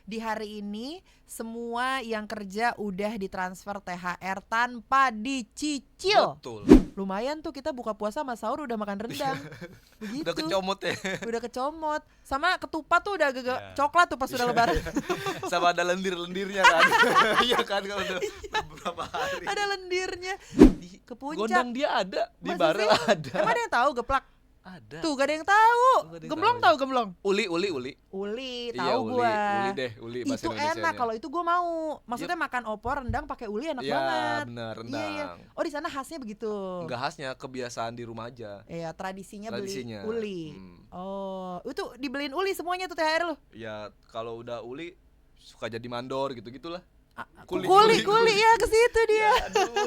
di hari ini semua yang kerja udah ditransfer THR tanpa dicicil. Betul. Lumayan tuh kita buka puasa sama sahur udah makan rendang. Begitu. Udah kecomot ya. Udah kecomot. Sama ketupat tuh udah agak Ya. coklat tuh pas udah lebaran. Sama ada lendir-lendirnya kan. Iya kan kalau udah beberapa hari. Ada lendirnya. Ke puncak. Gondang dia ada, di Masa barel sih? ada. Emang ada yang tahu geplak? Ada. Tuh gak ada yang tahu. Nggak ada yang Gemblong tahu. tahu gemblong? Uli. Uli, Iya, tahu uli. gua. Uli deh, uli bahasa Itu Indonesianya. enak, kalau itu gua mau. Maksudnya makan opor rendang pakai uli enak Iya, banget. benar, Iya, rendang. iya. Oh, di sana khasnya begitu. Enggak khasnya, kebiasaan di rumah aja. Iya, tradisinya Tradisinya. beli uli. Oh, itu dibeliin uli semuanya tuh THR lu. Ya kalau udah uli suka jadi mandor gitu-gitulah. Kuli Kuli. ya ke situ dia. Aduh.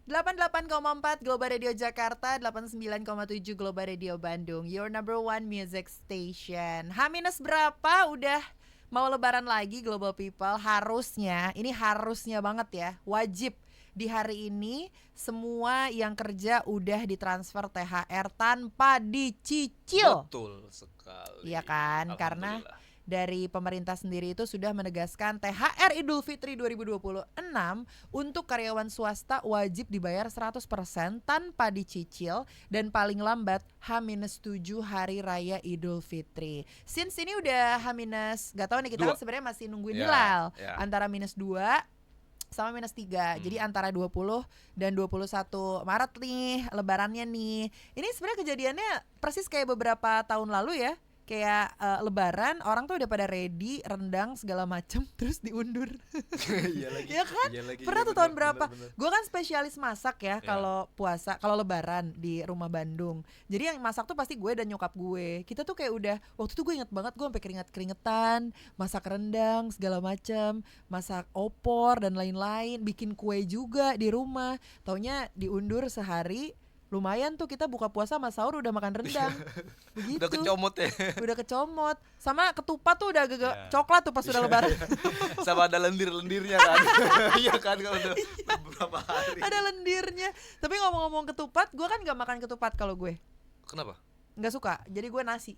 88,4 Global Radio Jakarta, 89,7 Global Radio Bandung. Your number one music station. H- berapa udah mau lebaran lagi Global People? Harusnya, ini harusnya banget ya, wajib di hari ini semua yang kerja udah ditransfer THR tanpa dicicil. Betul sekali. Iya kan? Karena Alhamdulillah. dari pemerintah sendiri itu sudah menegaskan THR Idul Fitri 2026 untuk karyawan swasta wajib dibayar 100% tanpa dicicil dan paling lambat H-7 hari raya Idul Fitri. Since ini udah H-, gak tahu nih kita kan sebenarnya masih nungguin hilal antara -2 sama -3. Jadi antara 20 dan 21 Maret nih lebarannya nih. Ini sebenarnya kejadiannya persis kayak beberapa tahun lalu ya. Kayak lebaran orang tuh udah pada ready rendang segala macem terus diundur. Iya lagi. Ya kan? Iya lagi, Pernah iya tuh tahun bener, berapa? bener. Gue kan spesialis masak ya kalau puasa, kalau lebaran di rumah Bandung. Jadi yang masak tuh pasti gue dan nyokap gue. Kita tuh kayak udah waktu itu gue inget banget gue sampai keringetan, masak rendang segala macem, masak opor dan lain-lain, bikin kue juga di rumah. Taunya diundur sehari. Lumayan tuh kita buka puasa sama sahur udah makan rendang. Begitu. Udah kecomot ya. Udah kecomot. Sama ketupat tuh udah agak coklat tuh pas udah lebaran. Sama ada lendir-lendirnya kan. Iya kan kalau udah beberapa hari. Ada lendirnya. Tapi ngomong-ngomong ketupat, gue kan gak makan ketupat kalau gue. Kenapa? Gak suka. Jadi gue nasi.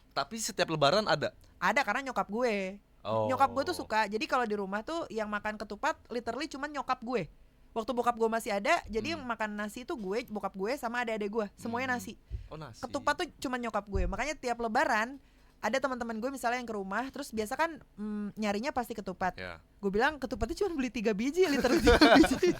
Tapi setiap lebaran ada. Ada karena nyokap gue. Oh. Nyokap gue tuh suka. Jadi kalau di rumah tuh yang makan ketupat literally cuman nyokap gue. Waktu bokap gue masih ada, jadi yang makan nasi itu gue, bokap gue sama adik-adik gue, semuanya nasi. Oh, nasi. Ketupat tuh cuma nyokap gue. Makanya tiap lebaran ada teman-teman gue misalnya yang ke rumah, terus biasa kan nyarinya pasti ketupat. Ya. Gue bilang ketupatnya cuma beli 3 biji, literally 3 biji.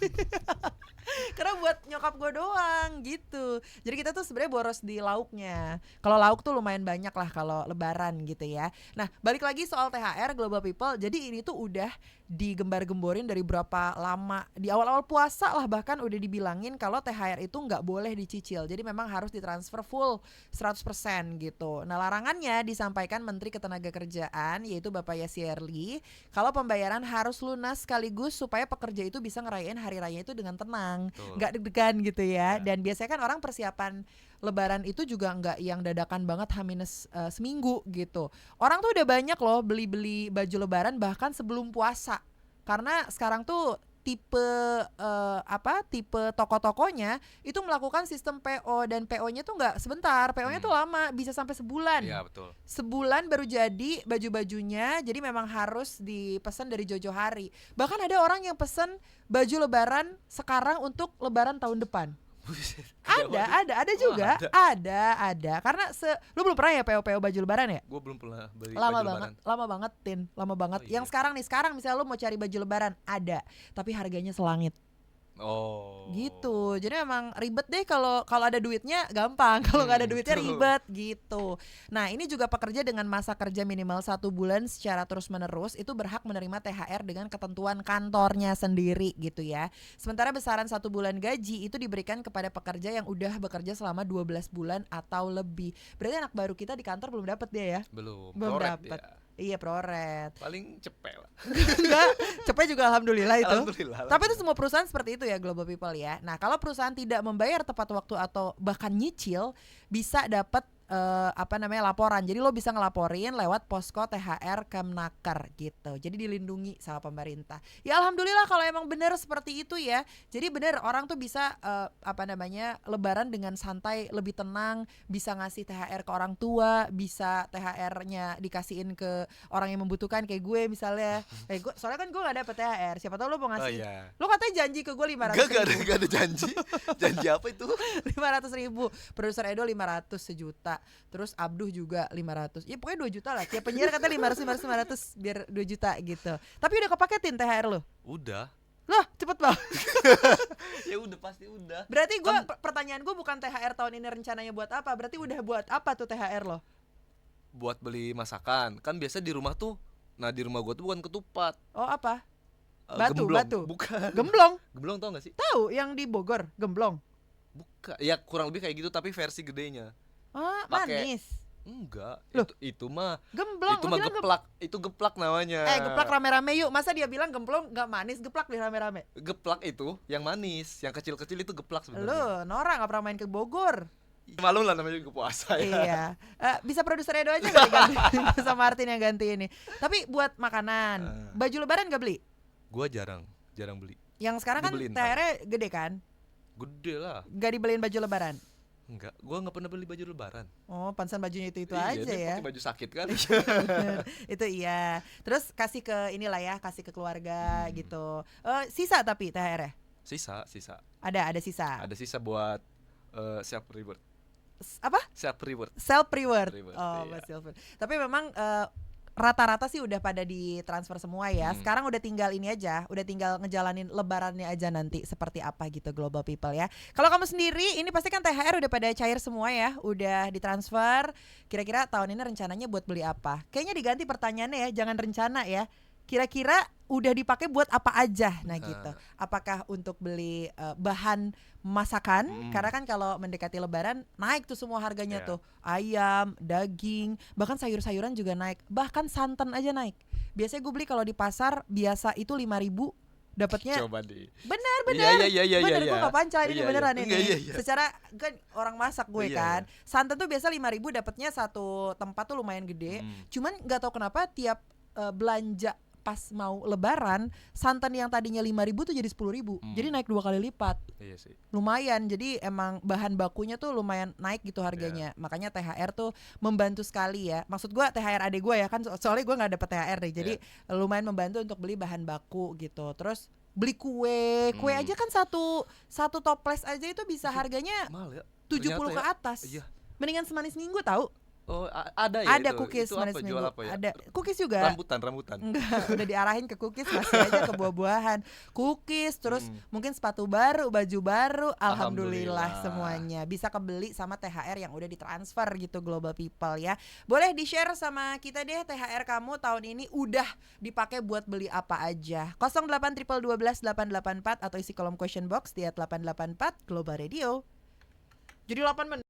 Karena buat nyokap gue doang gitu. Jadi kita tuh sebenarnya boros di lauknya. Kalau lauk tuh lumayan banyak lah kalau lebaran gitu ya. Nah, balik lagi soal THR Global People. Jadi ini tuh udah digembar-gemborin dari berapa lama. Di awal-awal puasa lah bahkan udah dibilangin kalau THR itu nggak boleh dicicil. Jadi memang harus ditransfer full 100% gitu. Nah, larangannya disampaikan Menteri Ketenagakerjaan yaitu Bapak Yasirli. Kalau pembayaran harus lunas sekaligus supaya pekerja itu bisa ngerayain hari raya itu dengan tenang, nggak deg-degan gitu ya. Dan biasanya kan orang persiapan lebaran itu juga nggak yang dadakan banget H- seminggu gitu. Orang tuh udah banyak loh beli-beli baju lebaran bahkan sebelum puasa. Karena sekarang tuh tipe toko-tokonya itu melakukan sistem PO dan PO-nya tuh nggak sebentar, PO-nya tuh lama, bisa sampai sebulan. Iya betul. Sebulan baru jadi baju-bajunya, jadi memang harus dipesan dari jauh-jauh hari. Bahkan ada orang yang pesan baju lebaran sekarang untuk lebaran tahun depan. Ada juga. Ada. Karena lu belum pernah ya PO baju lebaran ya? Gue belum pernah beli Lama baju banget, lebaran. lama banget Tin, lama banget. Oh, iya. Yang sekarang misalnya lu mau cari baju lebaran ada, tapi harganya selangit. Oh. Gitu. Jadi memang ribet deh kalau ada duitnya gampang, kalau nggak ada duitnya betul. ribet gitu. Nah, ini juga pekerja dengan masa kerja minimal 1 bulan secara terus-menerus itu berhak menerima THR dengan ketentuan kantornya sendiri gitu ya. Sementara besaran 1 bulan gaji itu diberikan kepada pekerja yang udah bekerja selama 12 bulan atau lebih. Berarti anak baru kita di kantor belum dapat dia ya? Belum Belum proret dapat. dia. Iya, proret. Paling cepet lah. Enggak, cepet juga alhamdulillah itu. Alhamdulillah. Tapi itu semua perusahaan seperti itu ya Global People ya. Nah, kalau perusahaan tidak membayar tepat waktu atau bahkan nyicil, bisa dapat laporan. Jadi lo bisa ngelaporin lewat posko THR Kemnaker gitu. Jadi dilindungi sama pemerintah. Ya alhamdulillah kalau emang benar seperti itu ya. Jadi benar orang tuh bisa lebaran dengan santai, lebih tenang, bisa ngasih THR ke orang tua, bisa THR-nya dikasihin ke orang yang membutuhkan kayak gue misalnya. Soalnya kan gue enggak dapet THR. Siapa tahu lo mau ngasih. Lo katanya janji ke gue 500.000. Gak ada janji. Janji apa itu? 500.000. Produser Edo 500 sejuta. Terus Abduh juga 500. Ya pokoknya 2 juta lah. Tiap penyiar katanya 500 biar 2 juta gitu. Tapi udah kepaketin THR lo? Udah. Loh cepet banget. Ya udah pasti udah. Berarti gue pertanyaan gue bukan THR tahun ini rencananya buat apa. Berarti udah buat apa tuh THR lo? Buat beli masakan. Kan biasa di rumah tuh. Nah di rumah gue tuh bukan ketupat. Oh apa? Batu. Bukan. Gemblong. Gemblong tau gak sih? Tahu yang di Bogor, gemblong. Bukan. Ya kurang lebih kayak gitu tapi versi gedenya. Ah, manis. Enggak. Loh, itu mah gemblong. Itu mah geplak. Itu geplak namanya. Geplak rame-rame yuk. Masa dia bilang gemblong enggak manis, geplak di rame-rame. Geplak itu yang manis, yang kecil-kecil itu geplak sebenarnya. Lo, Nora enggak pernah main ke Bogor. Malum lah namanya juga puasa ya. Iya. Bisa produser Edo aja kali ganti sama Martin yang ganti ini. Tapi buat makanan, baju lebaran enggak beli? Gua jarang beli. Yang sekarang kan THR-nya gede kan? Gede lah. Gak dibeliin baju lebaran? Enggak, gua enggak pernah beli baju lebaran. Oh, pantesan bajunya itu Iya, aja ya. Pakai baju sakit kan. Itu iya. Terus kasih ke inilah ya, kasih ke keluarga gitu. Sisa tapi THR-nya? Sisa. Ada sisa. Ada sisa buat self reward. Apa? Self reward. Oh, iya. self reward. Tapi memang rata-rata sih udah pada ditransfer semua ya. Sekarang udah tinggal ini aja, udah tinggal ngejalanin lebarannya aja nanti seperti apa gitu Global People ya. Kalau kamu sendiri, ini pasti kan THR udah pada cair semua ya, udah ditransfer. Kira-kira tahun ini rencananya buat beli apa? Kayaknya diganti pertanyaannya ya, jangan rencana ya. Kira-kira udah dipakai buat apa aja? Nah gitu. Apakah untuk beli bahan masakan? Karena kan kalau mendekati lebaran naik tuh semua harganya tuh. Ayam, daging, bahkan sayur-sayuran juga naik. Bahkan santan aja naik. Biasanya gue beli kalau di pasar biasa itu 5.000, dapatnya coba deh. Bener Iya. gue gak pancal ini beneran ini. Iya. Secara kan orang masak gue kan. Santan tuh biasa 5.000 dapatnya satu tempat tuh lumayan gede. Cuman gak tahu kenapa tiap belanja pas mau lebaran, santan yang tadinya 5.000 tuh jadi 10.000. Jadi naik 2 kali lipat. Iya sih. Lumayan. Jadi emang bahan bakunya tuh lumayan naik gitu harganya. Makanya THR tuh membantu sekali ya. Maksud gue THR adek gue ya kan, soalnya gue gak dapet THR deh. Jadi lumayan membantu untuk beli bahan baku gitu. Terus beli kue aja kan satu toples aja itu bisa harganya mahal ya? 70 ke atas. Iya. Mendingan semanis minggu tahu. Oh, ada ya. Ada itu. cookies itu manis apa, minggu. jual apa ya? Ada cookies juga. Rambutan. Enggak, udah diarahin ke cookies, masih aja ke buah-buahan. Cookies, terus mungkin sepatu baru, baju baru, alhamdulillah semuanya bisa kebeli sama THR yang udah ditransfer gitu Global People ya. Boleh di-share sama kita deh THR kamu tahun ini udah dipakai buat beli apa aja. 0812121884 atau isi kolom question box di @884 Global Radio. Jadi 8 menit.